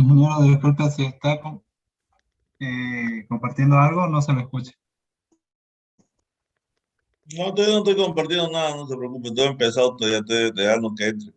Ingeniero, disculpe si está compartiendo algo, no se lo escucha. No, todavía no estoy compartiendo nada, no se preocupe, todo empezado, todavía estoy dejando que entre.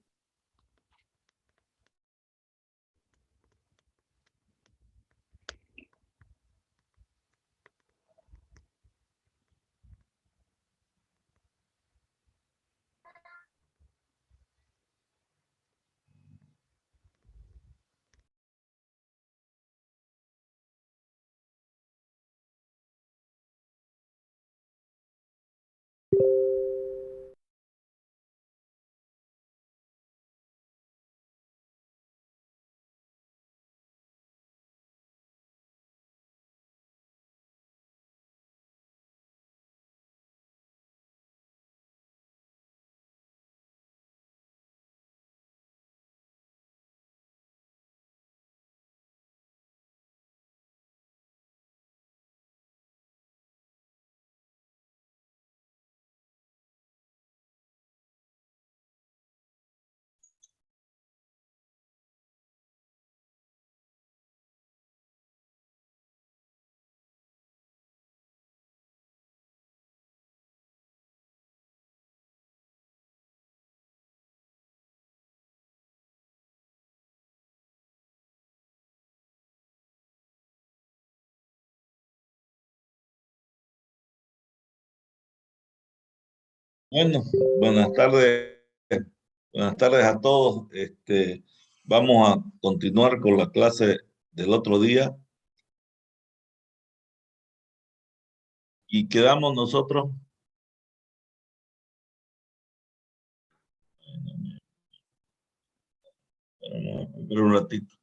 Bueno, buenas tardes, buenas tardes a todos. Vamos a continuar con la clase del otro día y quedamos nosotros. Espera un ratito.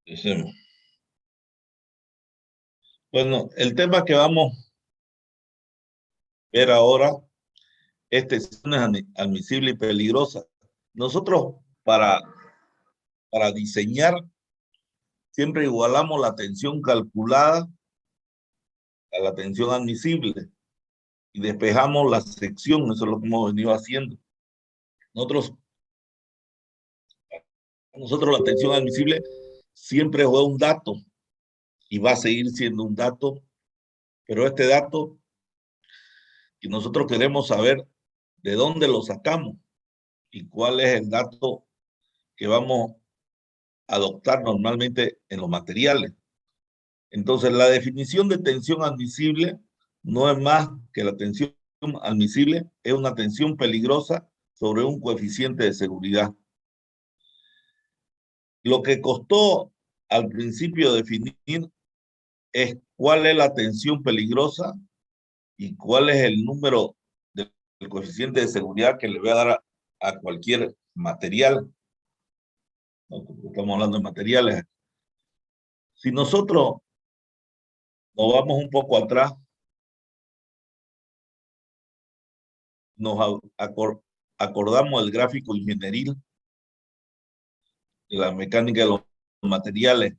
Decimos. Bueno, el tema que vamos a ver ahora es tensiones admisibles y peligrosas. Nosotros para diseñar siempre igualamos la tensión calculada a la tensión admisible y despejamos la sección, eso es lo que hemos venido haciendo. Nosotros, nosotros la tensión admisible siempre fue un dato y va a seguir siendo un dato, pero este dato que nosotros queremos saber de dónde lo sacamos y cuál es el dato que vamos a adoptar normalmente en los materiales. Entonces, la definición de tensión admisible no es más que la tensión admisible es una tensión peligrosa sobre un coeficiente de seguridad. Lo que costó al principio definir es cuál es la tensión peligrosa y cuál es el número del coeficiente de seguridad que le voy a dar a cualquier material. Estamos hablando de materiales. Si nosotros nos vamos un poco atrás, nos acordamos del gráfico ingenieril de la mecánica de los materiales,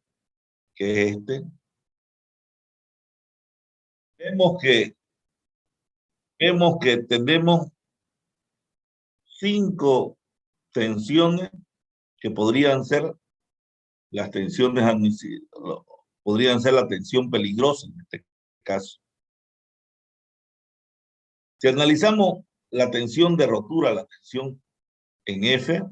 que es este. Vemos que, vemos que tenemos 5 tensiones que podrían ser las tensiones admisibles, podrían ser la tensión peligrosa en este caso. Si analizamos la tensión de rotura, la tensión en F,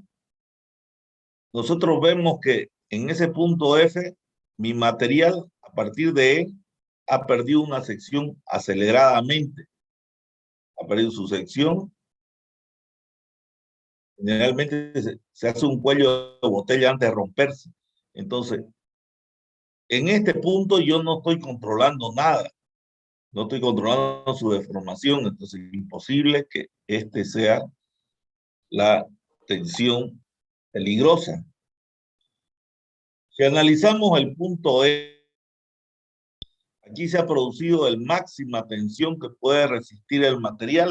nosotros vemos que en ese punto F, mi material, a partir de E, ha perdido una sección aceleradamente. Ha perdido su sección. Generalmente se hace un cuello de botella antes de romperse. Entonces, en este punto yo no estoy controlando nada. No estoy controlando su deformación. Entonces, es imposible que este sea la tensión peligrosa. Si analizamos el punto E, aquí se ha producido el máxima tensión que puede resistir el material.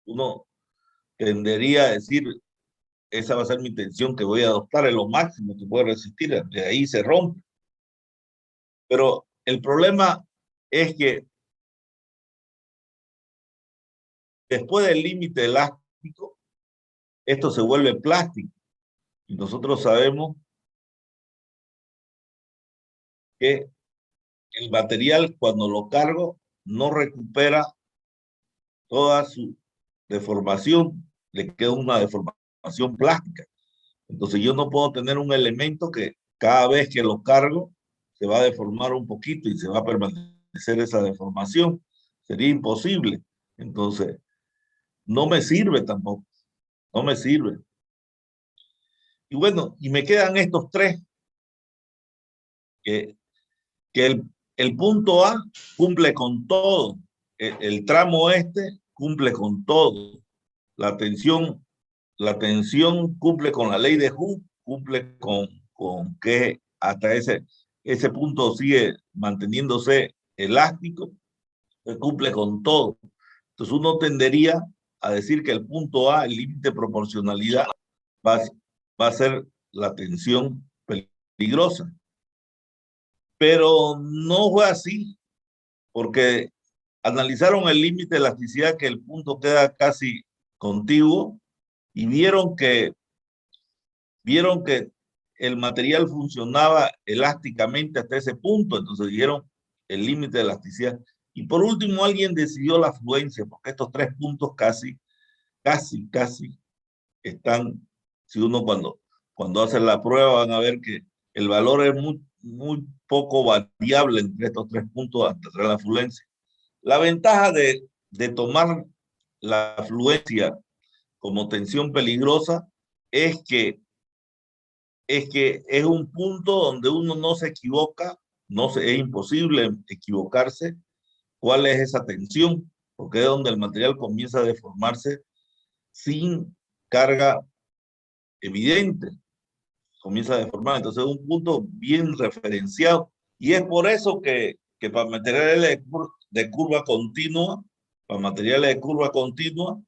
Uno tendería a decir, esa va a ser mi tensión que voy a adoptar, es lo máximo que puede resistir, de ahí se rompe. Pero el problema es que después del límite elástico, esto se vuelve plástico. Y nosotros sabemos que el material, cuando lo cargo, no recupera toda su deformación, le queda una deformación plástica. Entonces yo no puedo tener un elemento que cada vez que lo cargo se va a deformar un poquito y se va a permanecer esa deformación. Sería imposible. Entonces, no me sirve tampoco. No me sirve. Y bueno, y me quedan estos tres, que el punto A cumple con todo. El tramo este cumple con todo. La tensión cumple con la ley de Hooke, cumple con que hasta ese punto sigue manteniéndose elástico, cumple con todo. Entonces uno tendería a decir que el punto A, el límite de proporcionalidad, va a ser la tensión peligrosa. Pero no fue así, porque analizaron el límite de elasticidad, que el punto queda casi contiguo, y vieron que el material funcionaba elásticamente hasta ese punto. Entonces dijeron el límite de elasticidad. Y por último, alguien decidió la fluencia, porque estos tres puntos casi están, si uno cuando hace la prueba van a ver que el valor es muy poco variable entre estos tres puntos hasta traer la fluencia. La ventaja de tomar la fluencia como tensión peligrosa es que es un punto donde uno no se equivoca, es imposible equivocarse cuál es esa tensión, porque es donde el material comienza a deformarse sin carga evidente, comienza a deformar. Entonces es un punto bien referenciado, y es por eso que para materiales de curva continua, para materiales de curva continua,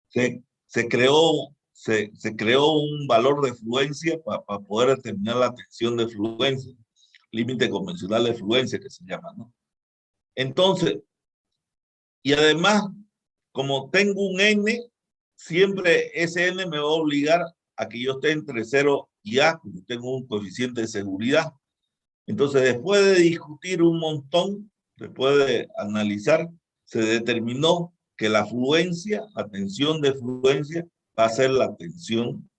se creó un valor de fluencia para poder determinar la tensión de fluencia, límite convencional de fluencia que se llama, ¿no? Entonces, y además, como tengo un n, siempre ese n me va a obligar a que yo esté entre 0 y a, porque tengo un coeficiente de seguridad. Entonces, después de discutir un montón, después de analizar, se determinó que la fluencia, la tensión de fluencia, va a ser la tensión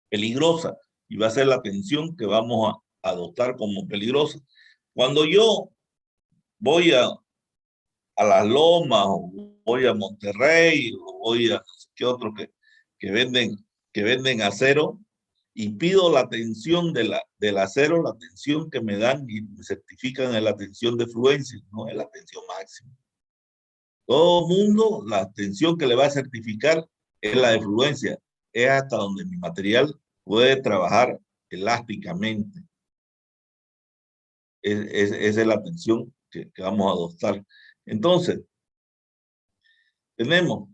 peligrosa, y va a ser la tensión que vamos a adoptar como peligrosa. Cuando yo voy a Las Lomas, o voy a Monterrey, o voy a no sé qué otro que venden acero, y pido la tensión del acero, la tensión que me dan y me certifican es la tensión de fluencia, no es la tensión máxima. Todo mundo, la tensión que le va a certificar es la de fluencia, es hasta donde mi material puede trabajar elásticamente. Esa es la tensión que vamos a adoptar. Entonces, tenemos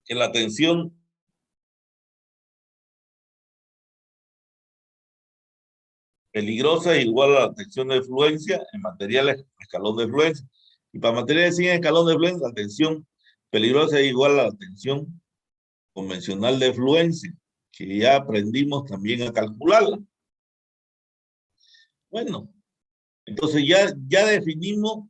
que la tensión peligrosa es igual a la tensión de fluencia en materiales escalón de fluencia. Y para materiales sin escalón de fluencia, la tensión peligrosa es igual a la tensión convencional de fluencia, que ya aprendimos también a calcularla. Bueno, entonces ya definimos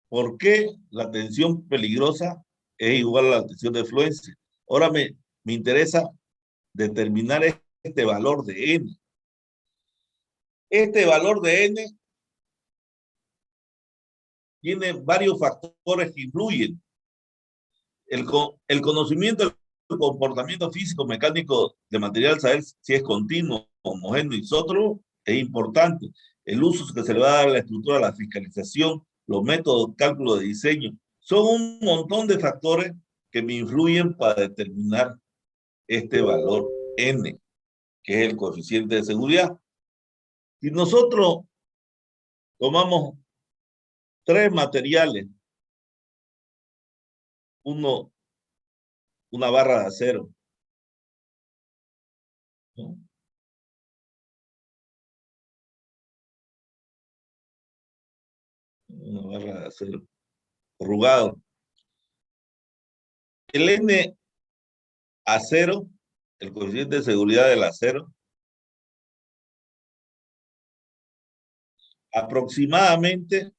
por qué la tensión peligrosa es igual a la tensión de fluencia. Ahora me interesa determinar este valor de N. Este valor de N tiene varios factores que influyen. El conocimiento del comportamiento físico mecánico de material, saber si es continuo, homogéneo, isótropo, es importante. El uso que se le va a dar a la estructura, la fiscalización, los métodos de cálculo de diseño, son un montón de factores que me influyen para determinar este valor N, que es el coeficiente de seguridad. Si nosotros tomamos tres materiales, una barra de acero, ¿no? Una barra de acero arrugado. El N acero, el coeficiente de seguridad del acero, aproximadamente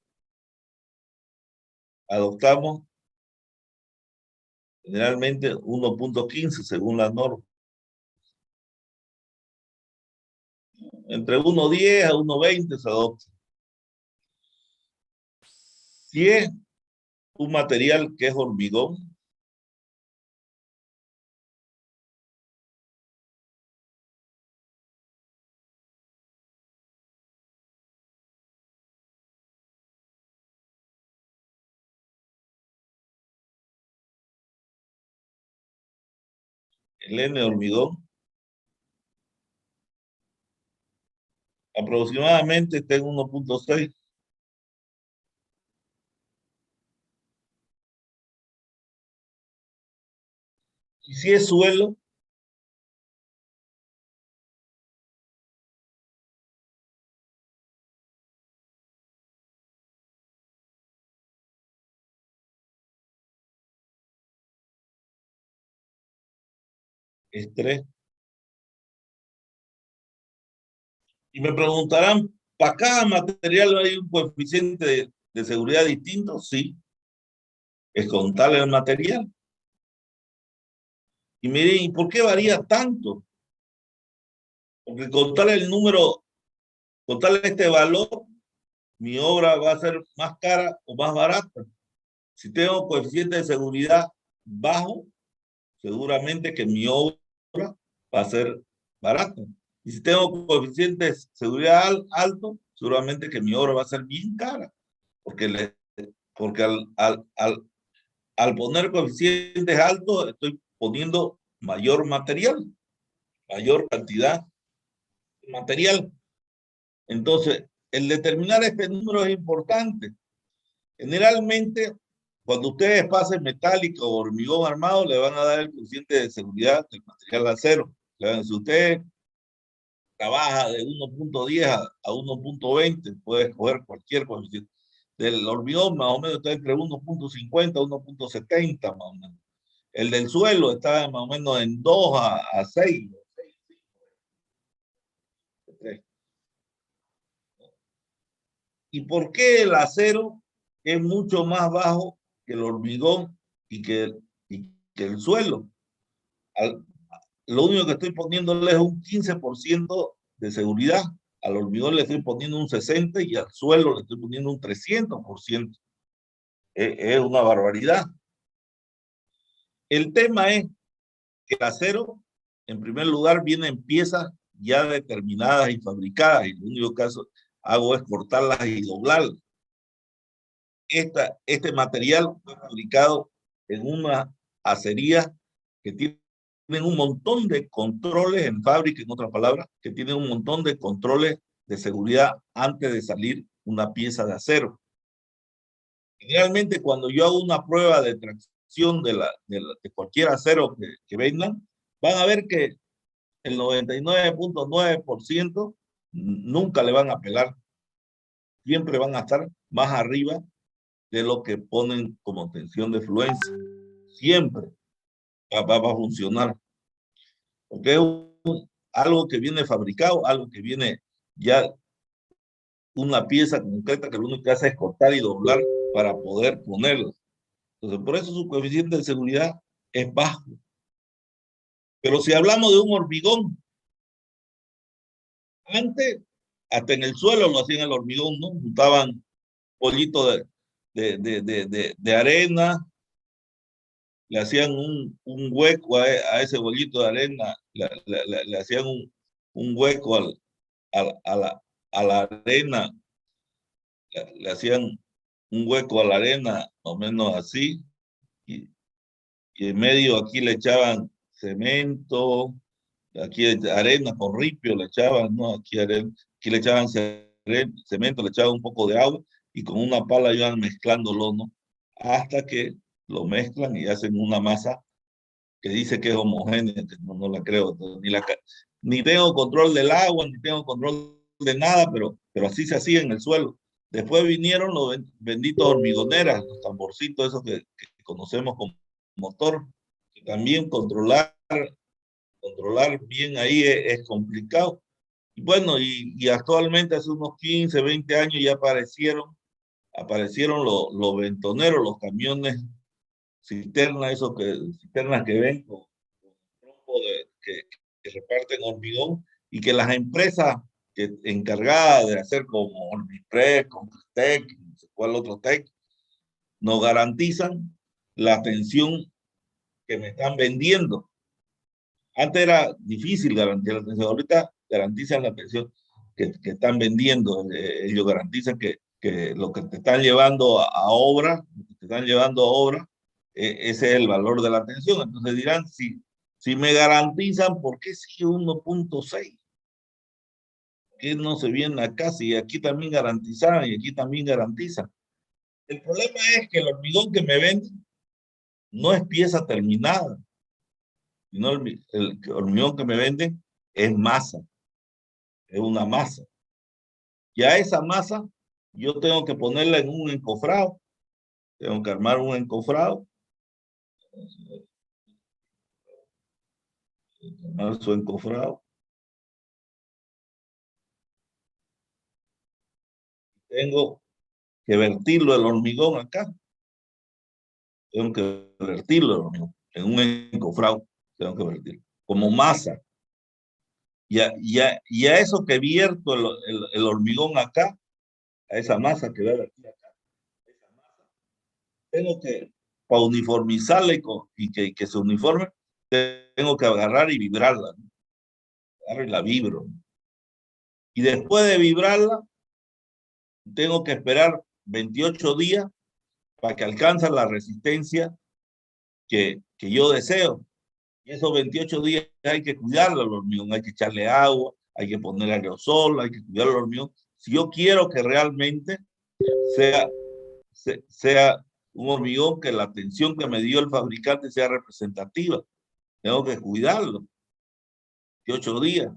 adoptamos generalmente 1.15 según la norma. Entre 1.10 a 1.20 se adopta. Si es un material que es hormigón, el N hormigón, aproximadamente está en 1.6. Y si es suelo, es 3. Y me preguntarán, ¿para cada material hay un coeficiente de seguridad distinto? Sí, es contarle el material. Y miren, ¿y por qué varía tanto? Porque contarle el número, contarle este valor, mi obra va a ser más cara o más barata. Si tengo coeficiente de seguridad bajo, seguramente que mi obra va a ser barata. Y si tengo coeficiente de seguridad alto, seguramente que mi obra va a ser bien cara. Porque al poner coeficientes altos, estoy poniendo mayor material, mayor cantidad de material. Entonces, el determinar este número es importante. Generalmente, cuando ustedes pasen metálico o hormigón armado, le van a dar el coeficiente de seguridad del material acero. Si usted trabaja de 1.10 a 1.20, puede escoger cualquier coeficiente. Del hormigón, más o menos, está entre 1.50 a 1.70, más o menos. El del suelo está más o menos en 2 a 6. ¿Y por qué el acero es mucho más bajo que el hormigón y que el suelo? Lo único que estoy poniéndole es un 15% de seguridad. Al hormigón le estoy poniendo un 60% y al suelo le estoy poniendo un 300%. Es una barbaridad. El tema es que el acero, en primer lugar, viene en piezas ya determinadas y fabricadas, y el único caso hago es cortarlas y doblarlas. Este material fue fabricado en una acería que tienen un montón de controles en fábrica, en otras palabras, que tienen un montón de controles de seguridad antes de salir una pieza de acero. Generalmente, cuando yo hago una prueba de tracción de cualquier acero que vendan, van a ver que el 99.9% nunca le van a pelar. Siempre van a estar más arriba de lo que ponen como tensión de fluencia. Siempre va a funcionar. Porque es algo que viene fabricado, algo que viene ya una pieza concreta que lo único que hace es cortar y doblar para poder ponerlo. Entonces, por eso su coeficiente de seguridad es bajo. Pero si hablamos de un hormigón, antes, hasta en el suelo lo hacían el hormigón, ¿no? Juntaban pollitos de arena, le hacían un hueco a ese bollito de arena, le hacían un hueco a la arena, le hacían un hueco a la arena, más o menos así, y, y en medio aquí le echaban cemento, aquí arena con ripio le echaban, ¿no? Aquí le echaban cemento, le echaban un poco de agua y con una pala iban mezclándolo, ¿no? Hasta que lo mezclan y hacen una masa que dice que es homogénea, que no la creo, ni tengo control del agua, ni tengo control de nada, pero así se hacía en el suelo. Después vinieron los benditos hormigoneras, los tamborcitos esos que conocemos como motor, que también controlar bien ahí es complicado. Y bueno, y actualmente hace unos 15, 20 años ya aparecieron los ventoneros, los camiones cisternas que ven con trompo que reparten hormigón y que las empresas encargadas de hacer como Hormipress, Comprestec, no sé cuál otro tech, nos garantizan la atención que me están vendiendo. Antes era difícil garantizar la atención, ahorita garantizan la atención que están vendiendo. Ellos garantizan que lo que te están llevando a obra, te están llevando a obra, ese es el valor de la atención. Entonces dirán, si me garantizan, ¿por qué sigue 1.6? ¿Por qué no se viene acá? Si aquí también garantizan y aquí también garantizan. El problema es que el hormigón que me venden no es pieza terminada, sino el hormigón que me venden es masa, es una masa. Y a esa masa yo tengo que ponerla en un encofrado, tengo que armar un encofrado, armar su encofrado. Tengo que vertirlo el hormigón acá, tengo que vertirlo el hormigón en un encofrado, tengo que vertirlo como masa. Y a eso que vierto el hormigón acá, a esa masa que va a vertir acá, esa masa, tengo que, para uniformizarla que se uniforme, tengo que agarrar y vibrarla, ¿no? Agarro y la vibro. Y después de vibrarla, tengo que esperar 28 días para que alcance la resistencia que yo deseo. Y esos 28 días hay que cuidarlo al hormigón, hay que echarle agua, hay que poner aerosol, hay que cuidar al hormigón. Si yo quiero que realmente sea, sea un hormigón que la atención que me dio el fabricante sea representativa, tengo que cuidarlo 28 días.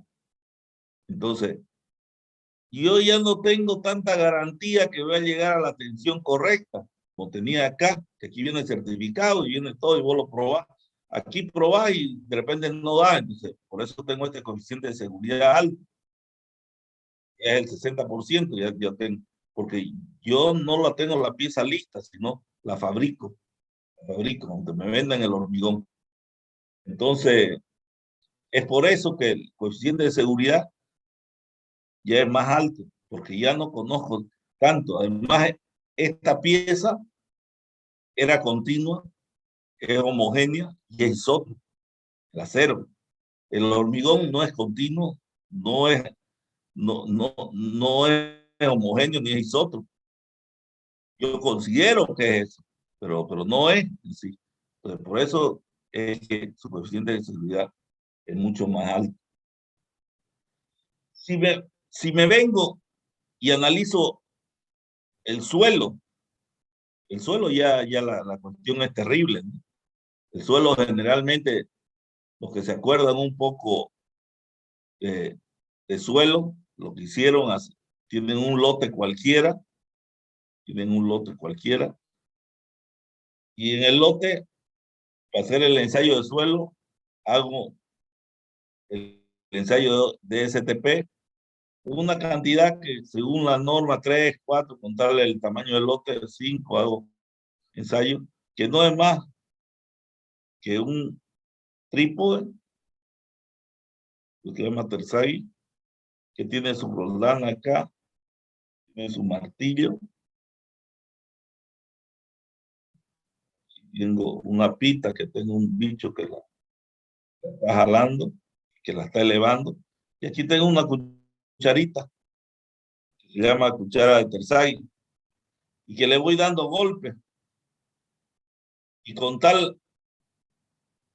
Entonces, yo ya no tengo tanta garantía que voy a llegar a la atención correcta, como tenía acá, que aquí viene certificado y viene todo y vos lo probás. Aquí probás y de repente no da, entonces por eso tengo este coeficiente de seguridad alto, que es el 60%, ya tengo, porque yo no la tengo la pieza lista, sino la fabrico, aunque me vendan el hormigón. Entonces, es por eso que el coeficiente de seguridad ya es más alto, porque ya no conozco tanto. Además, esta pieza era continua, es homogénea y es isótropa, el acero. El hormigón no es continuo, no es homogéneo ni es isótropo. Yo considero que es eso, pero no es en sí. Entonces, por eso es que su coeficiente de seguridad es mucho más alto. Si me vengo y analizo el suelo ya la cuestión es terrible, ¿no? El suelo generalmente, los que se acuerdan un poco de suelo, lo que hicieron, tienen un lote cualquiera, y en el lote, para hacer el ensayo de suelo, hago el ensayo de STP, una cantidad que según la norma 3, 4, contarle el tamaño del lote, 5, hago ensayo, que no es más que un trípode, que se llama Terzaghi, que tiene su roldán acá, tiene su martillo, tengo una pita que tengo un bicho que la está jalando, que la está elevando, y aquí tengo una cucharita, que se llama cuchara de Terzaghi, y que le voy dando golpes, y con tal,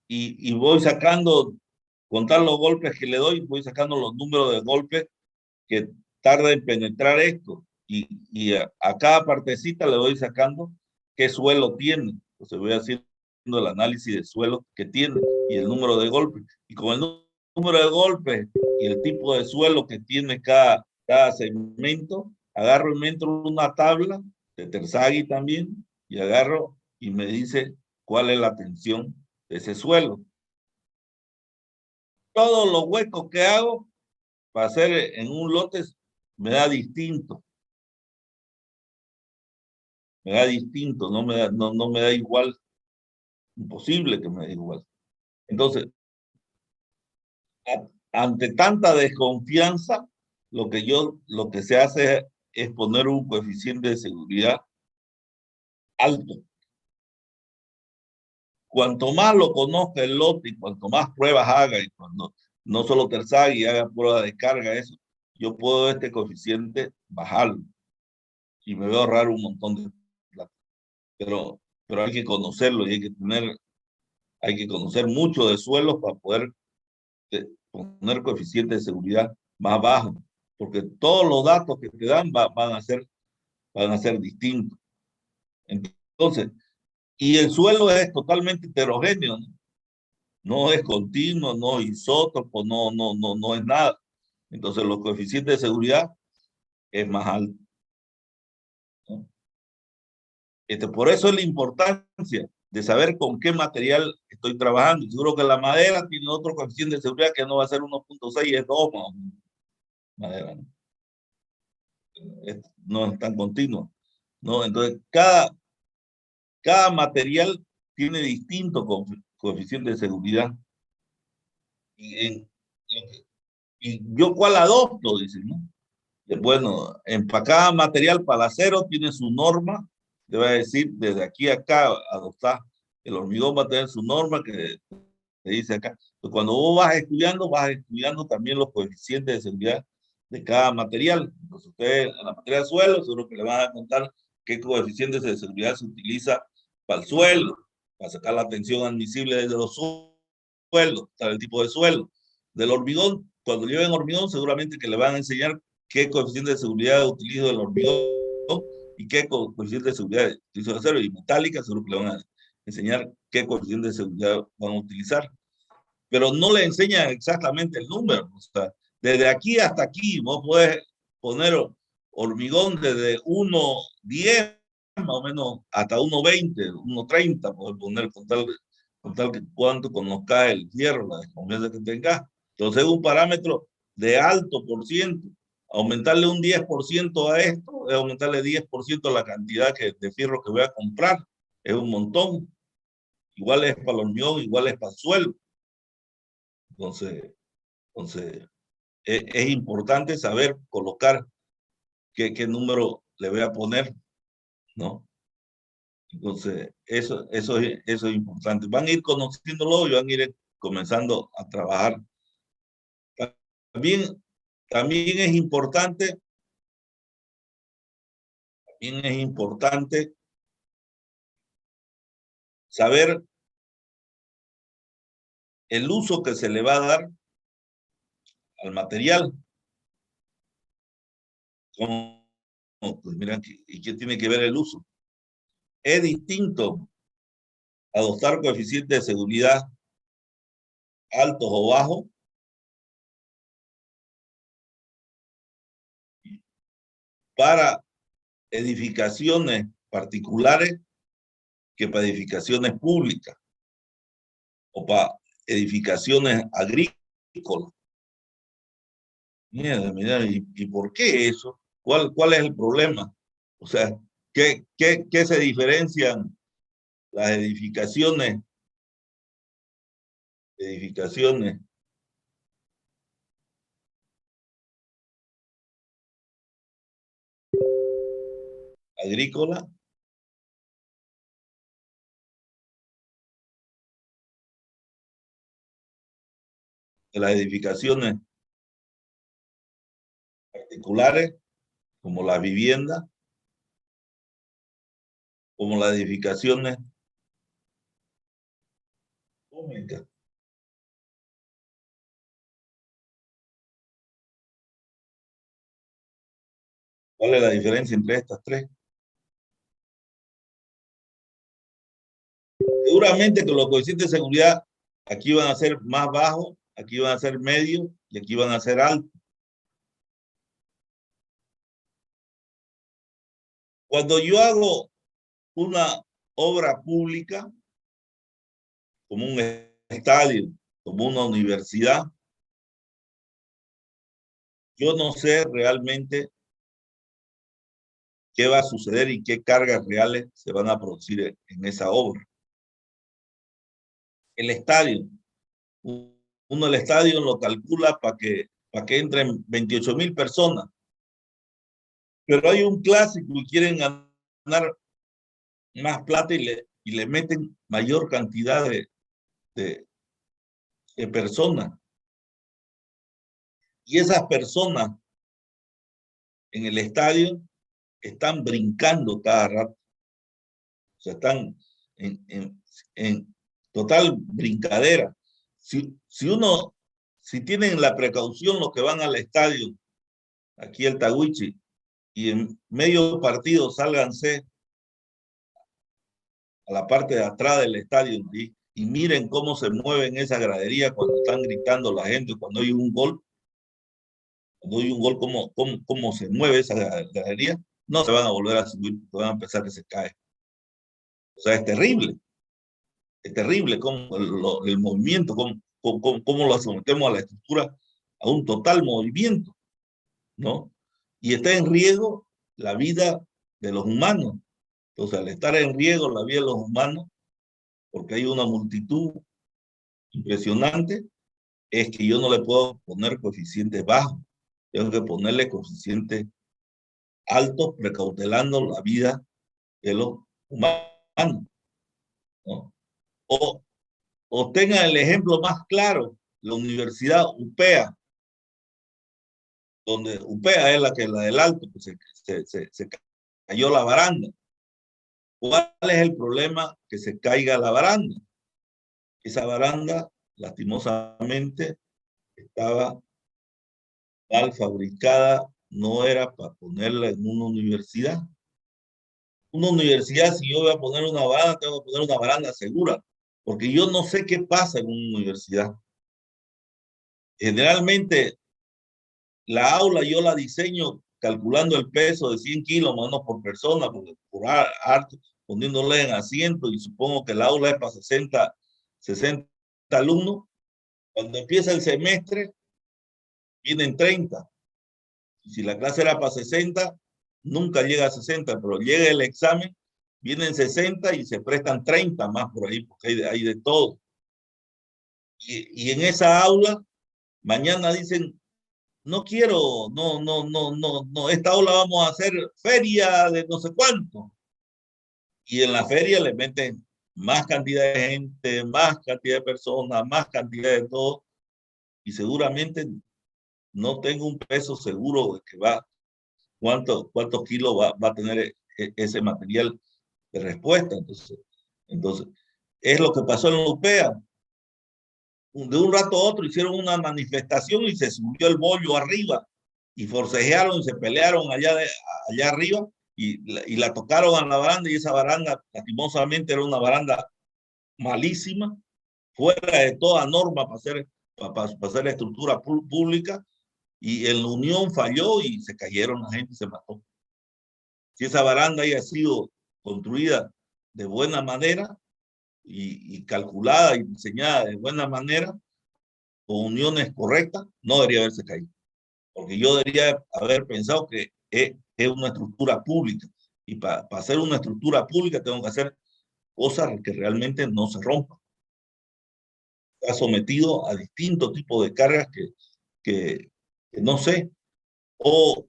y voy sacando, con tal los golpes que le doy, voy sacando los números de golpes que tarda en penetrar esto, y a cada partecita le voy sacando qué suelo tiene. Entonces voy haciendo el análisis de suelo que tiene y el número de golpes. Y con el número de golpes y el tipo de suelo que tiene cada segmento, agarro y me entro en una tabla de Terzaghi también y agarro y me dice cuál es la tensión de ese suelo. Todos los huecos que hago para hacer en un lote me da distinto. Me da distinto, no me da igual. Imposible que me dé igual. Entonces, ante tanta desconfianza, lo que se hace es poner un coeficiente de seguridad alto. Cuanto más lo conozca el lote y cuanto más pruebas haga, y cuando no solo Terzaghi haga prueba de carga, eso, yo puedo este coeficiente bajarlo y me voy a ahorrar un montón de plata. Pero hay que conocerlo y hay que conocer mucho de suelos para poder poner coeficiente de seguridad más bajo, porque todos los datos que te dan van a ser distintos. Entonces, y el suelo es totalmente heterogéneo, ¿no? No es continuo, no es isótopo, no es nada. Entonces, los coeficientes de seguridad es más alto, ¿no? Por eso es la importancia de saber con qué material estoy trabajando. Seguro que la madera tiene otro coeficiente de seguridad que no va a ser 1.6, es 2 más madera, ¿no? No es tan continuo, ¿no? Entonces, cada material tiene distinto coeficiente de seguridad. Y, y yo cuál adopto, dicen, ¿no? Bueno, en cada material para acero tiene su norma, te va a decir desde aquí a acá adoptar. El hormigón va a tener su norma que te dice acá. Entonces, cuando vos vas estudiando también los coeficientes de seguridad de cada material. Entonces, usted en la materia de suelo, seguro que le van a contar qué coeficientes de seguridad se utiliza para el suelo, para sacar la tensión admisible desde los suelos, para el tipo de suelo. Del hormigón, cuando lleven hormigón, seguramente que le van a enseñar qué coeficiente de seguridad utilizo del hormigón y qué coeficiente de seguridad utilizo de acero. Y metálica, seguro que le van a enseñar qué coeficiente de seguridad van a utilizar. Pero no le enseñan exactamente el número. O sea, desde aquí hasta aquí, vos podés poner hormigón desde 1.10 más o menos hasta 1.20, 1.30, podés poner con tal que cuánto conozcas el hierro, la desconfianza que tengas. Entonces es un parámetro de alto por ciento. Aumentarle un 10% a esto es aumentarle 10% a la cantidad de fierro que voy a comprar. Es un montón. Igual es para el hormigón, igual es para el suelo. Entonces es importante saber colocar qué número le voy a poner, ¿no? Entonces, eso es importante. Van a ir conociéndolo y van a ir comenzando a trabajar. También, también es importante, también es importante saber el uso que se le va a dar al material. ¿Cómo? Pues mira, ¿y qué tiene que ver el uso? Es distinto adoptar coeficientes de seguridad altos o bajos para edificaciones particulares que para edificaciones públicas o para edificaciones agrícolas. Mira, ¿y por qué eso? ¿Cuál es el problema? O sea, ¿qué se diferencian las edificaciones agrícolas, de las edificaciones particulares, como las viviendas, como las edificaciones públicas. ¿Cuál es la diferencia entre estas tres? Seguramente que los coeficientes de seguridad aquí van a ser más bajos, aquí van a ser medios y aquí van a ser altos. Cuando yo hago una obra pública, como un estadio, como una universidad, yo no sé realmente qué va a suceder y qué cargas reales se van a producir en esa obra. El estadio, uno el estadio lo calcula para que entren 28,000 personas, pero hay un clásico y quieren ganar más plata y le meten mayor cantidad de personas. Y esas personas en el estadio están brincando cada rato. O sea, están en total brincadera. Si tienen la precaución los que van al estadio, aquí el Tahuichi, y en medio partido sálganse a la parte de atrás del estadio y miren cómo se mueven esa gradería cuando están gritando la gente, cuando hay un gol, cómo se mueve esa gradería, no se van a volver a subir, van a pensar que se cae. O sea, es terrible cómo el movimiento, cómo lo sometemos a la estructura, a un total movimiento, ¿no? Y está en riesgo la vida de los humanos. Entonces, al estar en riesgo la vida de los humanos, porque hay una multitud impresionante, es que yo no le puedo poner coeficientes bajos, tengo que ponerle coeficientes altos, precautelando la vida de los humanos, ¿no? O tengan el ejemplo más claro, la Universidad UPEA, donde UPEA es la del Alto, que se cayó la baranda. ¿Cuál es el problema? Que se caiga la baranda. Esa baranda, lastimosamente, estaba mal fabricada, no era para ponerla en una universidad. Una universidad, si yo voy a poner una baranda, tengo que poner una baranda segura, porque yo no sé qué pasa en una universidad. Generalmente, la aula yo la diseño calculando el peso de 100 kilos más o menos por persona, por harto, poniéndole en asiento, y supongo que el aula es para 60 alumnos. Cuando empieza el semestre, vienen 30. Y si la clase era para 60, nunca llega a 60, pero llega el examen, vienen 60 y se prestan 30 más por ahí, porque hay de todo. Y en esa aula, mañana dicen, no quiero, no, esta aula vamos a hacer feria de no sé cuánto. Y en la feria le meten más cantidad de gente, más cantidad de personas, más cantidad de todo. Y seguramente no tengo un peso seguro de que cuántos kilos va a tener ese material de respuesta. Entonces, es lo que pasó en la UPEA. De un rato a otro hicieron una manifestación y se subió el bollo arriba y forcejearon y se pelearon allá arriba y la tocaron a la baranda, y esa baranda lastimosamente era una baranda malísima, fuera de toda norma para hacer estructura pública, y en la unión falló y se cayeron la gente y se mató. Si esa baranda haya sido construida de buena manera y calculada y diseñada de buena manera, con uniones correctas, no debería haberse caído. Porque yo debería haber pensado que es una estructura pública. Y para hacer una estructura pública tengo que hacer cosa que realmente no se rompa. Está sometido a distintos tipos de cargas que no sé. O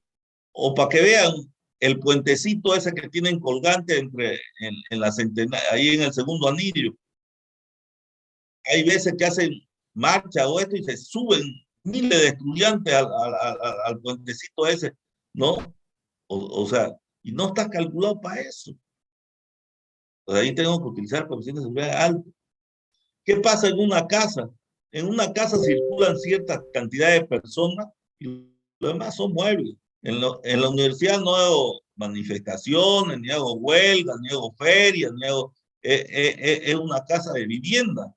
para que vean el puentecito ese que tienen colgante en la centenaria, ahí en el segundo anillo. Hay veces que hacen marcha o esto y se suben miles de estudiantes al puentecito ese, ¿no? O sea, y no está calculado para eso. Pues ahí tengo que utilizar coeficiente de seguridad alto. ¿Qué pasa en una casa? En una casa circulan ciertas cantidades de personas y lo demás son muebles. En la universidad no hago manifestaciones, ni hago huelgas, ni hago ferias, ni hago... es una casa de vivienda,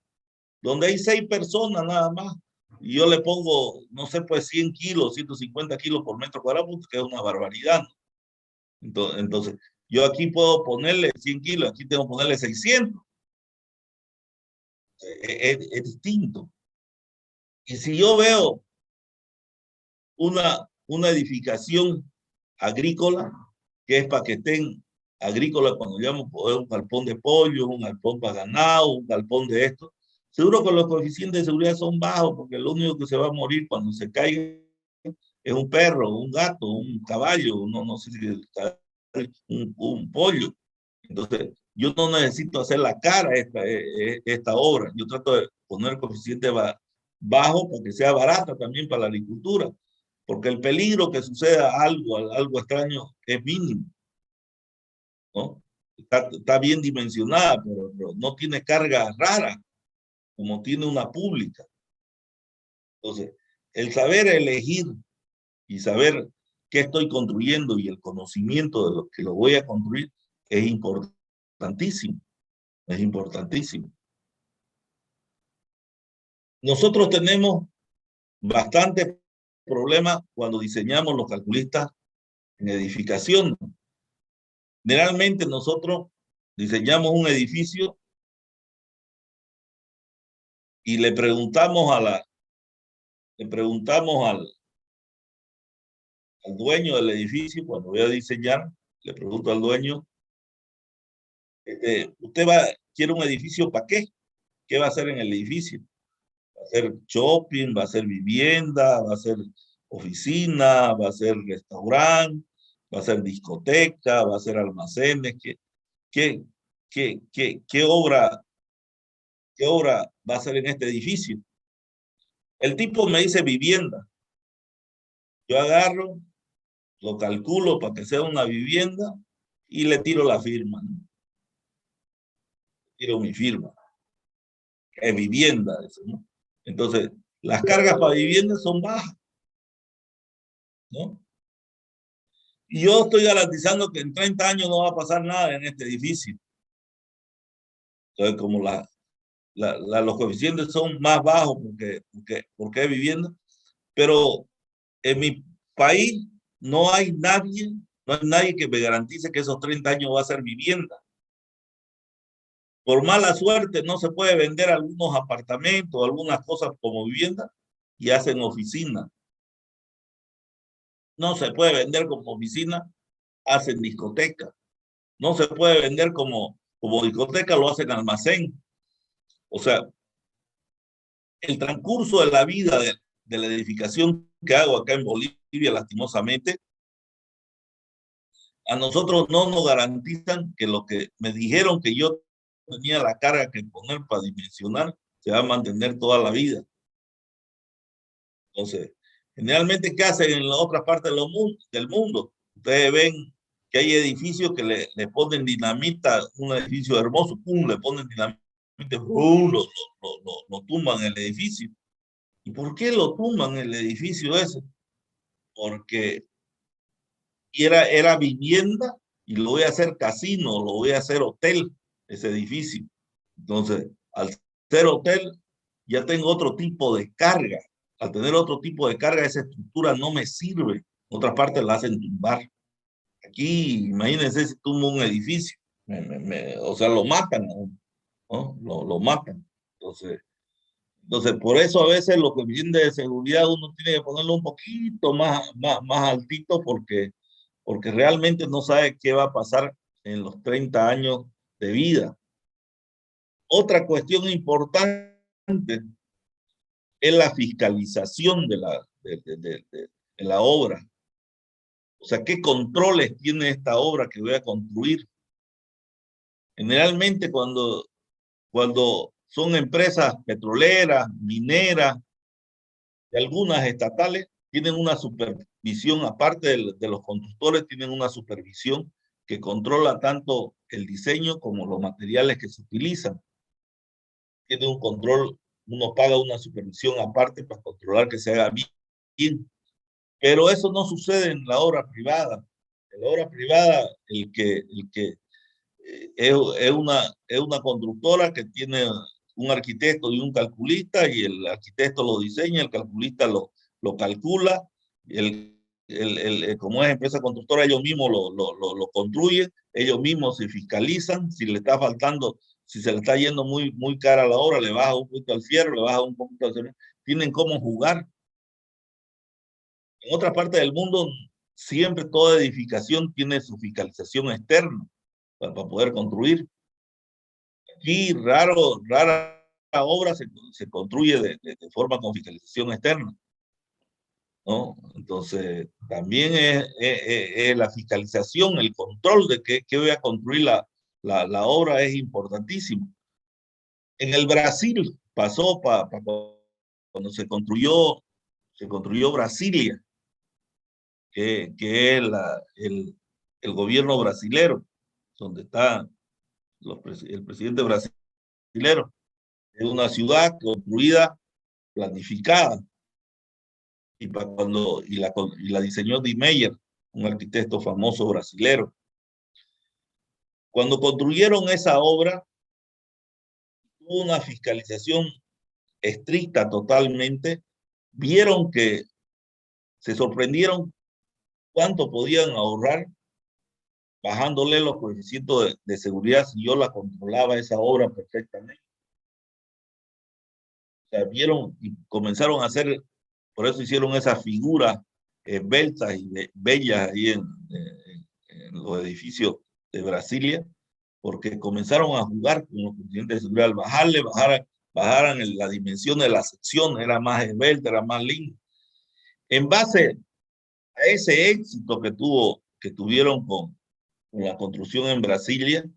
donde hay 6 personas nada más. Y yo le pongo, no sé, pues 100 kilos, 150 kilos por metro cuadrado, que es una barbaridad, ¿no? Entonces, yo aquí puedo ponerle 100 kilos, aquí tengo que ponerle 600. Es distinto. Y si yo veo una edificación agrícola, que es para que estén agrícola cuando llamo un galpón de pollo, un galpón para ganado, un galpón de esto, seguro que los coeficientes de seguridad son bajos, porque lo único que se va a morir cuando se caiga es un perro, un gato, un caballo, no sé si un pollo. Entonces, yo no necesito hacer la cara esta obra. Yo trato de poner coeficiente bajo para que sea barata también para la agricultura, porque el peligro que suceda algo extraño es mínimo, ¿no? Está bien dimensionada, pero no tiene carga rara como tiene una pública. Entonces, el saber elegir y saber qué estoy construyendo y el conocimiento de lo que lo voy a construir es importantísimo, es importantísimo. Nosotros tenemos bastante problema cuando diseñamos los calculistas en edificación. Generalmente nosotros diseñamos un edificio y le preguntamos al dueño del edificio, cuando voy a diseñar, le pregunto al dueño, ¿usted quiere un edificio para qué? ¿Qué va a hacer en el edificio? ¿Va a ser shopping? ¿Va a ser vivienda? ¿Va a ser oficina? ¿Va a ser restaurante? ¿Va a ser discoteca? ¿Va a ser almacenes? ¿Qué, qué obra va a ser en este edificio? El tipo me dice vivienda. Yo agarro, lo calculo para que sea una vivienda y le tiro la firma, ¿no? Tiro mi firma. Es vivienda, eso, ¿no? Entonces, las cargas para vivienda son bajas, ¿no? Y yo estoy garantizando que en 30 años no va a pasar nada en este edificio. Entonces, como los coeficientes son más bajos porque es vivienda, pero en mi país no hay nadie que me garantice que esos 30 años va a ser vivienda. Por mala suerte no se puede vender algunos apartamentos, algunas cosas como vivienda y hacen oficina. No se puede vender como oficina, hacen discoteca. No se puede vender como discoteca, lo hacen almacén. O sea, el transcurso de la vida de la edificación que hago acá en Bolivia, lastimosamente, a nosotros no nos garantizan que lo que me dijeron que yo tenía la carga que poner para dimensionar se va a mantener toda la vida. Entonces, generalmente, ¿qué hacen en la otra parte del mundo? Ustedes ven que hay edificios que le ponen dinamita, un edificio hermoso, pum, le ponen dinamita, pum, lo tumban el edificio. ¿Y por qué lo tumban el edificio ese? Porque era vivienda y lo voy a hacer casino, lo voy a hacer hotel, ese edificio. Entonces, al ser hotel, ya tengo otro tipo de carga. Al tener otro tipo de carga, esa estructura no me sirve. Otra parte la hacen tumbar. Aquí, imagínense si tumbo un edificio. O sea, lo matan, ¿no? Lo matan. Entonces, por eso a veces los coeficientes de seguridad uno tiene que ponerlo un poquito más altito porque realmente no sabe qué va a pasar en los 30 años de vida. Otra cuestión importante es la fiscalización de la obra. O sea, ¿qué controles tiene esta obra que voy a construir? Generalmente cuando son empresas petroleras, mineras, y algunas estatales, tienen una supervisión, aparte de los constructores, tienen una supervisión que controla tanto el diseño como los materiales que se utilizan. Tiene un control, uno paga una supervisión aparte para controlar que se haga bien. Pero eso no sucede en la obra privada. En la obra privada, es una constructora que tiene un arquitecto y un calculista, y el arquitecto lo diseña, el calculista lo calcula, como es empresa constructora, ellos mismos lo construyen, ellos mismos se fiscalizan, si le está faltando, si se le está yendo muy cara la obra, le baja un poquito al fierro, le baja un poquito al cemento, tienen cómo jugar. En otra parte del mundo, siempre toda edificación tiene su fiscalización externa para poder construir. Aquí rara obra se construye de forma con fiscalización externa, ¿no? Entonces, también es la fiscalización, el control de qué voy a construir la obra es importantísimo. En el Brasil pasó cuando se construyó Brasilia, que es el gobierno brasilero, donde está el presidente brasilero. Es una ciudad construida, planificada, y la diseñó Di Meyer, un arquitecto famoso brasilero. Cuando construyeron esa obra, hubo una fiscalización estricta totalmente, vieron que se sorprendieron cuánto podían ahorrar bajándole los coeficientes de seguridad si yo la controlaba esa obra perfectamente. O sea, vieron y comenzaron a hacer, por eso hicieron esas figuras esbeltas y bellas ahí en los edificios de Brasilia, porque comenzaron a jugar con los coeficientes de seguridad, al bajaran la dimensión de la sección, era más esbelta, era más lindo. En base a ese éxito que tuvieron con la construcción en Brasilia,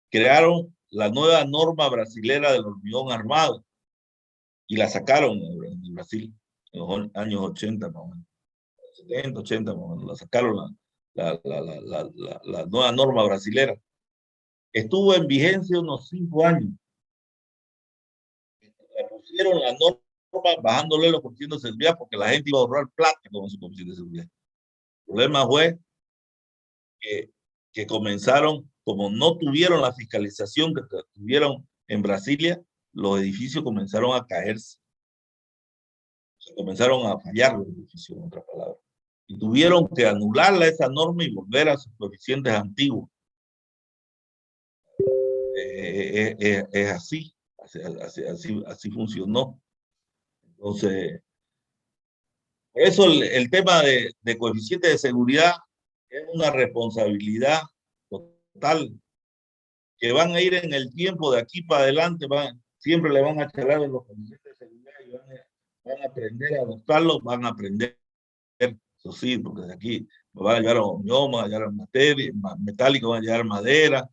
crearon la nueva norma brasilera del hormigón armado y la sacaron en Brasil en los años 80, más o menos, 70, 80, más o menos, la sacaron la nueva norma brasilera. Estuvo en vigencia unos 5 años. Le pusieron la norma bajándole los coeficientes de seguridad porque la gente iba a ahorrar plata con su coeficiente de seguridad. El problema fue que comenzaron, como no tuvieron la fiscalización que tuvieron en Brasilia, los edificios comenzaron a caerse. Se comenzaron a fallar los edificios, en otras palabras. Y tuvieron que anularla esa norma y volver a sus coeficientes antiguos. Es así funcionó. Entonces, por eso el tema de coeficiente de seguridad es una responsabilidad total, que van a ir en el tiempo de aquí para adelante, siempre le van a echar los coeficientes de seguridad y van a aprender a adoptarlos, van a aprender, eso sí, porque de aquí van a llegar a hormigón, van a llegar a materia, metálico, van a llegar a madera,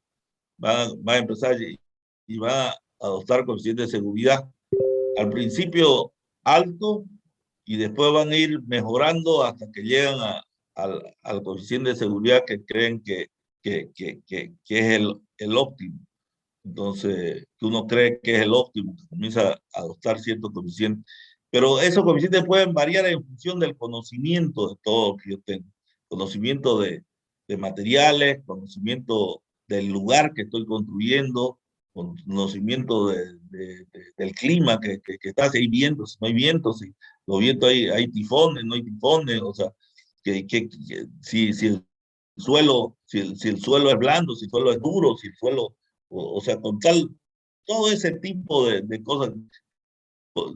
va a empezar y va a adoptar coeficientes de seguridad. Al principio alto, y después van a ir mejorando hasta que llegan al coeficiente de seguridad que creen que es el óptimo. Entonces, que uno cree que es el óptimo, que comienza a adoptar ciertos coeficientes. Pero esos coeficientes pueden variar en función del conocimiento de todo lo que yo tengo. Conocimiento de materiales, conocimiento del lugar que estoy construyendo, conocimiento del clima que está, si hay vientos, si no hay vientos, si los vientos hay tifones, no hay tifones, o sea, si el suelo, si el suelo es blando, si el suelo es duro, si el suelo, o sea, con todo ese tipo de cosas.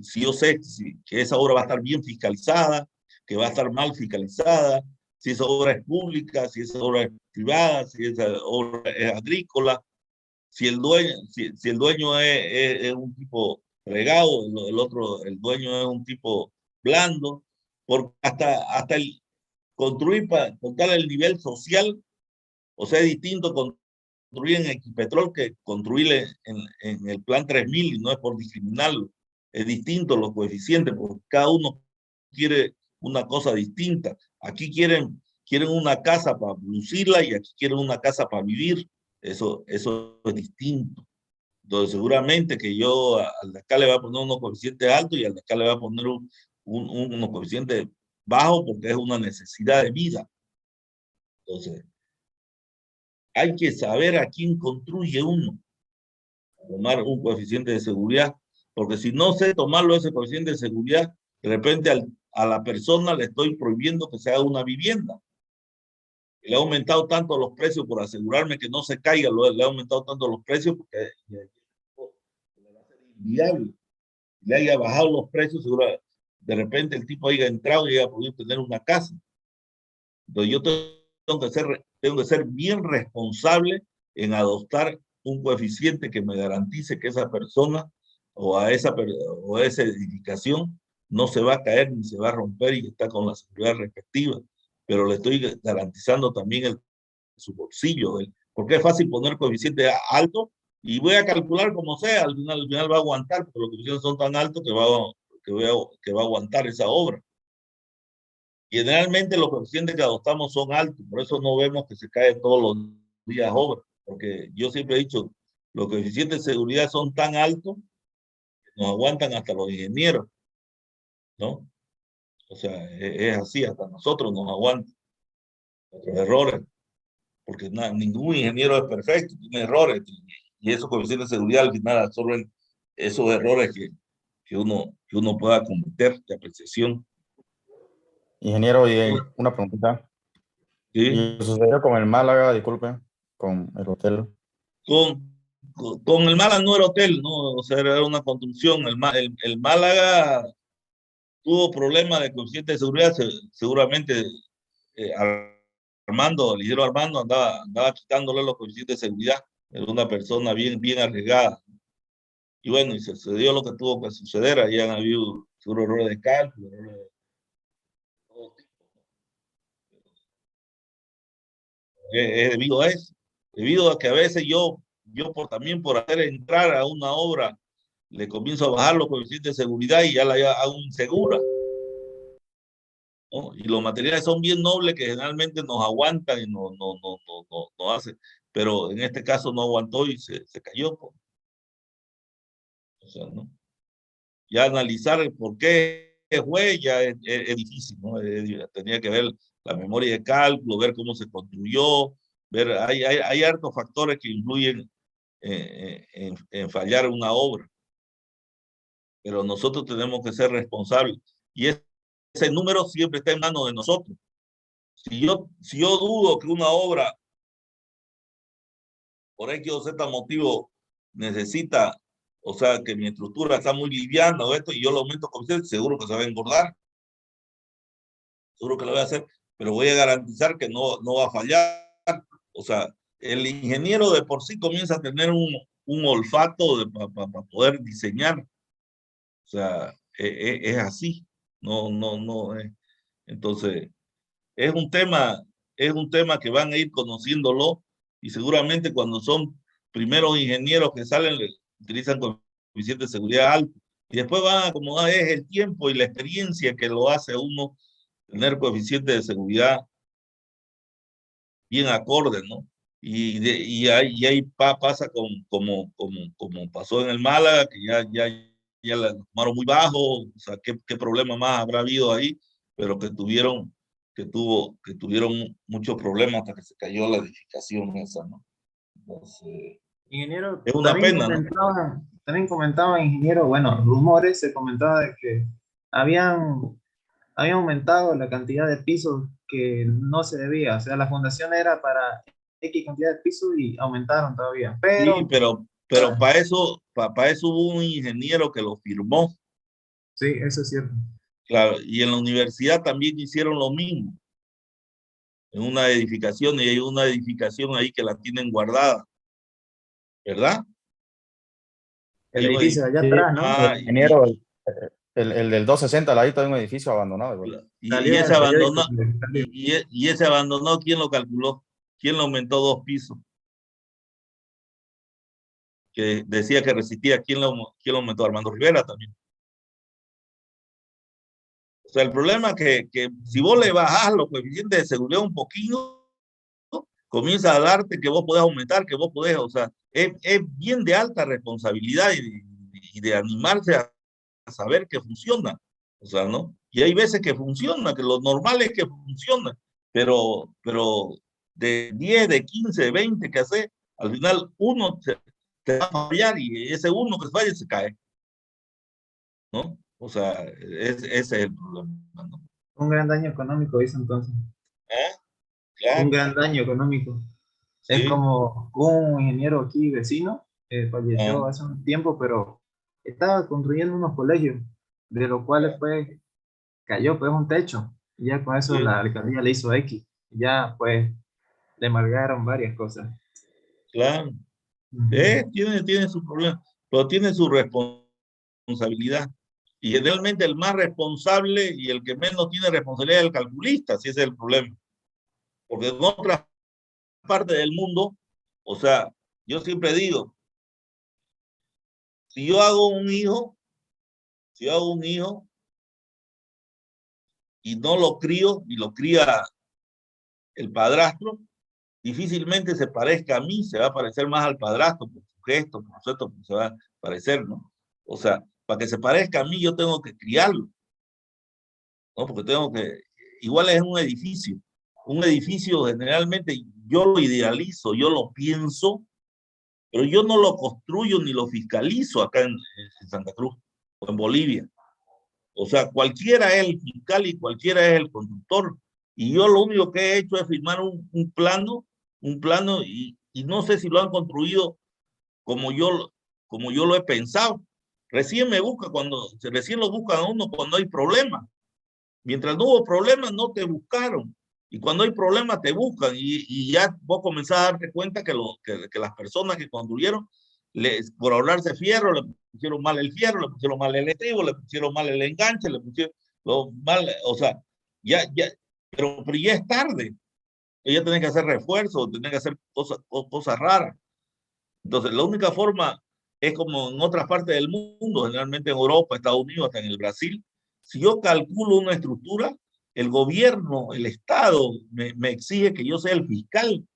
Si yo sé que esa obra va a estar bien fiscalizada, que va a estar mal fiscalizada, si esa obra es pública, si esa obra es privada, si esa obra es agrícola, si el dueño es un tipo fregado, el otro, el dueño es un tipo blando, porque hasta el construir para contar el nivel social, o sea, es distinto construir en Equipetrol que construir en el plan 3000, y no es por discriminarlo, es distinto los coeficientes, porque cada uno quiere una cosa distinta. Aquí quieren una casa para lucirla y aquí quieren una casa para vivir. Eso es distinto. Entonces, seguramente que yo al de acá le voy a poner unos coeficientes altos y al de acá le voy a poner unos coeficientes bajos porque es una necesidad de vida. Entonces, hay que saber a quién construye uno, tomar un coeficiente de seguridad, porque si no sé tomarlo ese coeficiente de seguridad, de repente a la persona le estoy prohibiendo que se haga una vivienda. Le he aumentado tanto los precios por asegurarme que no se caiga, le he aumentado tanto los precios porque le va a ser inviable. Le haya bajado los precios, seguro, de repente el tipo haya entrado y haya podido tener una casa. Entonces yo tengo que ser bien responsable en adoptar un coeficiente que me garantice que esa persona o a esa edificación no se va a caer ni se va a romper y está con la seguridad respectiva, pero le estoy garantizando también su bolsillo, porque es fácil poner coeficiente alto y voy a calcular como sea, al final va a aguantar, porque los coeficientes son tan altos que va a aguantar esa obra. Generalmente los coeficientes que adoptamos son altos, por eso no vemos que se cae todos los días obra, porque yo siempre he dicho, los coeficientes de seguridad son tan altos que nos aguantan hasta los ingenieros, ¿no? O sea, es así, hasta nosotros nos aguantan nuestros errores, porque ningún ingeniero es perfecto, tiene errores, y esos coeficientes de seguridad al final absorben esos errores que uno pueda cometer de apreciación. Ingeniero, y una preguntita. ¿Sí? ¿Y sucedió con el Málaga, disculpe, con el hotel? Con el Málaga no era hotel, ¿no? O sea, era una construcción. El Málaga tuvo problemas de coeficiente de seguridad, seguramente Armando, el ingeniero Armando andaba quitándole los coeficientes de seguridad. Era una persona bien arriesgada. Y bueno, y se sucedió lo que tuvo que suceder. Ahí han habido seguro errores de cálculo, errores de todo tipo. Es debido a eso, debido a que a veces también por hacer entrar a una obra, le comienzo a bajar los coeficientes de seguridad y ya la hago insegura, ¿no? Y los materiales son bien nobles que generalmente nos aguantan y no hacen, pero en este caso no aguantó y se cayó, pues. O sea, ¿no? Ya analizar el por qué fue ya es difícil, ¿no? Tenía que ver la memoria de cálculo, ver cómo se construyó, hay hartos factores que influyen en fallar una obra, pero nosotros tenemos que ser responsables y ese número siempre está en manos de nosotros. Si yo dudo que una obra por X o Z motivo necesita, o sea, que mi estructura está muy liviana o esto, y yo lo aumento con usted, seguro que se va a engordar, seguro que lo voy a hacer, pero voy a garantizar que no va a fallar. O sea, el ingeniero de por sí comienza a tener un olfato para poder diseñar. O sea, es así. No. Entonces, es un tema que van a ir conociéndolo y seguramente cuando son primeros ingenieros que salen, utilizan coeficiente de seguridad alto y después van a acomodar, es el tiempo y la experiencia que lo hace a uno tener coeficiente de seguridad bien acorde, ¿no? Y ahí pasa como pasó en el Málaga, que ya la tomaron muy bajo, o sea, qué problema más habrá habido ahí, pero que tuvieron muchos problemas hasta que se cayó la edificación esa, ¿no? Entonces, Ingeniero, es una pena, ¿no? también comentaba, ingeniero, bueno, rumores, se comentaba de que habían aumentado la cantidad de pisos que no se debía, o sea, la fundación era para X cantidad de pisos y aumentaron todavía, Sí, pero pero para eso hubo un ingeniero que lo firmó, sí, eso es cierto. claro, y en la universidad también hicieron lo mismo, en una edificación, y hay una edificación ahí que la tienen guardada. ¿verdad? El Hay un edificio de allá Sí, atrás, ¿no? ingeniero, el del 260 al ladito de un edificio abandonado. Igual. y Salió en ese el periódico. abandonó, y ese abandonó, ¿quién lo calculó? ¿Quién lo aumentó 2 pisos? Que decía que resistía, quién lo aumentó? Armando Rivera también. O sea, el problema es que si vos le bajás los coeficientes de seguridad un poquito, comienza a darte que vos podés aumentar, que vos podés, o sea, es bien de alta responsabilidad y de animarse a saber que funciona, o sea, ¿no? Y hay veces que funciona, que lo normal es que funciona, pero de 10, de 15, de 20 que hace, al final uno te va a fallar y ese uno que falla se cae, ¿no? O sea, ese es el problema, ¿no? Un gran daño económico hizo entonces. ¿Eh? Un Claro, gran daño económico. Es sí. como un ingeniero aquí vecino, falleció Ah, hace un tiempo, pero estaba construyendo unos colegios, de los cuales pues cayó pues un techo. Y ya con eso sí, la alcaldía le hizo X. Ya pues le embargaron varias cosas. claro. Ujú. Tiene su problema, pero tiene su responsabilidad. Y generalmente el más responsable y el que menos tiene responsabilidad es el calculista, si ese es el problema. Porque en otras partes del mundo, o sea, yo siempre digo, si yo hago un hijo, si yo hago un hijo y no lo crío, y lo cría el padrastro, difícilmente se parezca a mí, se va a parecer más al padrastro por su gesto, por su esto, se va a parecer, ¿no? O sea, para que se parezca a mí, yo tengo que criarlo, ¿no? Porque tengo que, igual es un edificio generalmente yo lo idealizo, yo lo pienso, pero yo no lo construyo ni lo fiscalizo acá en Santa Cruz o en Bolivia. O sea, cualquiera es el fiscal y cualquiera es el constructor. Y yo lo único que he hecho es firmar un plano y no sé si lo han construido como como yo lo he pensado. Recién me busca recién lo buscan a uno cuando hay problemas. Mientras no hubo problemas, no te buscaron. Y cuando hay problemas, te buscan. Y ya vos comenzás a darte cuenta que las personas que construyeron, por ahorrarse fierro, le pusieron mal el fierro, le pusieron mal el estribo, le pusieron mal el enganche, le pusieron mal, o sea, ya, pero ya es tarde. Ella tiene que hacer refuerzos, tiene que hacer cosas raras. Entonces, la única forma es como en otras partes del mundo, generalmente en Europa, Estados Unidos, hasta en el Brasil. Si yo calculo una estructura, el gobierno, el Estado, me exige que yo sea el fiscal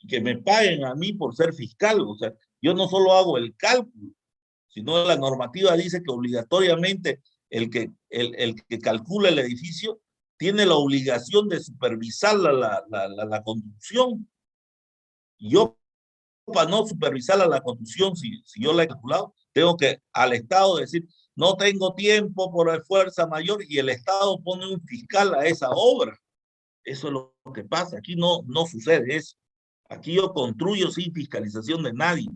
y que me paguen a mí por ser fiscal. O sea, yo no solo hago el cálculo, sino la normativa dice que obligatoriamente el que calcula el edificio tiene la obligación de supervisar la construcción. Y yo para no supervisar la construcción, si yo la he calculado, tengo que al Estado decir, no tengo tiempo por fuerza mayor y el Estado pone un fiscal a esa obra. Eso es lo que pasa. Aquí no sucede eso. Aquí yo construyo sin fiscalización de nadie.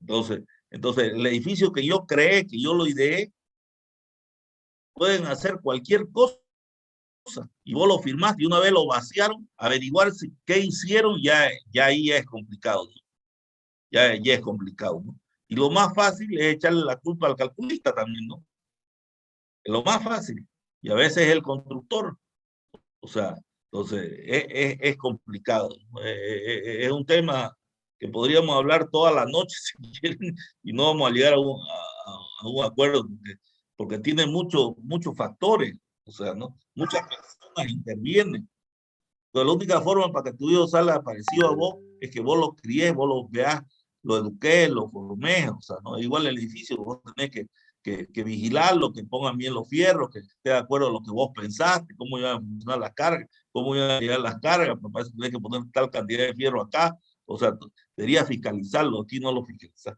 Entonces, el edificio que yo creé, que yo lo ideé, pueden hacer cualquier cosa y vos lo firmaste y una vez lo vaciaron, averiguar qué hicieron, ya ahí es complicado. ¿No? Ya es complicado, ¿no? Y lo más fácil es echarle la culpa al calculista también, ¿no? Es lo más fácil. Y a veces es el constructor. O sea, entonces es complicado. Es un tema que podríamos hablar toda la noche si quieren y no vamos a llegar a un acuerdo porque tiene muchos factores. O sea, ¿no? Muchas personas intervienen. Pero la única forma para que tu hijo salga parecido a vos es que vos lo críes, vos lo veas, lo eduques, lo formes. O sea, ¿no? Igual el edificio vos tenés que vigilarlo, que pongan bien los fierros, que esté de acuerdo a lo que vos pensaste, cómo iban a funcionar las cargas, cómo iban a llegar las cargas, para eso tenés que poner tal cantidad de fierro acá. O sea, debería fiscalizarlo, aquí no lo fiscalizas.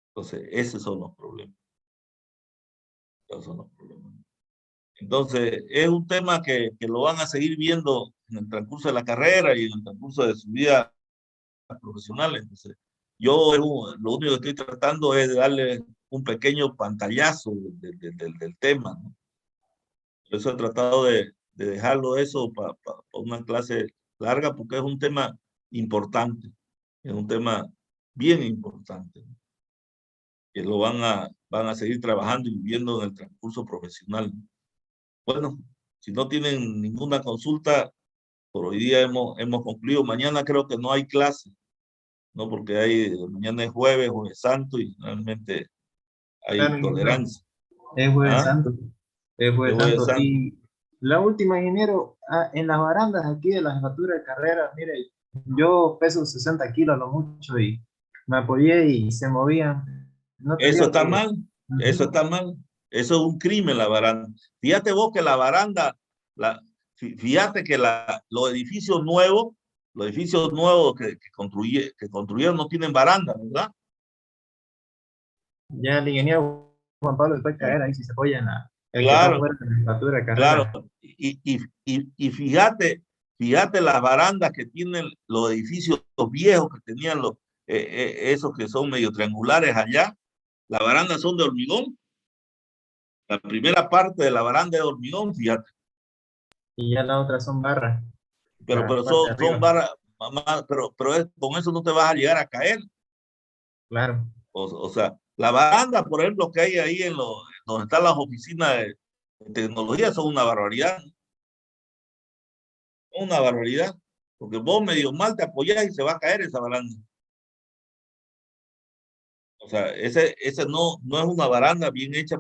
Entonces, esos son los problemas. Esos son los problemas. Entonces, es un tema que lo van a seguir viendo en el transcurso de la carrera y en el transcurso de su vida profesional. Entonces, lo único que estoy tratando es de darle un pequeño pantallazo del tema, ¿no? Por eso he tratado de dejarlo eso para una clase larga porque es un tema importante. Es un tema bien importante, que lo van a seguir trabajando y viviendo en el transcurso profesional. Bueno, si no tienen ninguna consulta, por hoy día hemos concluido. Mañana creo que no hay clase, ¿no? Porque mañana es jueves santo, y realmente hay Claro, ingeniero. tolerancia. Es Jueves ¿Ah? Santo. Es Jueves Es Jueves Santo. Santo. Y la última, ingeniero, en las barandas aquí de la jefatura de carrera, mire, yo peso 60 kilos a lo mucho y me apoyé y se movían. No te Eso digo está que... mal, eso está mal. Eso es un crimen, la baranda. Fíjate vos que la baranda, fíjate que los edificios nuevos que construyeron no tienen baranda, ¿verdad? Ya el ingeniero Juan Pablo puede caer ahí si se apoya en el que está Claro, fuera de la jefatura de claro. carrera. Y fíjate las barandas que tienen los edificios viejos que tenían esos que son medio triangulares allá. Las barandas son de hormigón. La primera parte de la baranda es de hormigón, fíjate. Y ya la otra son barras. Pero La parte de son arriba. barras, pero con eso no te vas a llegar a caer. Claro. O sea, la baranda, por ejemplo, que hay ahí donde están las oficinas de tecnología, son una barbaridad. Una barbaridad. Porque vos medio mal te apoyás y se va a caer esa baranda. O sea, ese no es una baranda bien hecha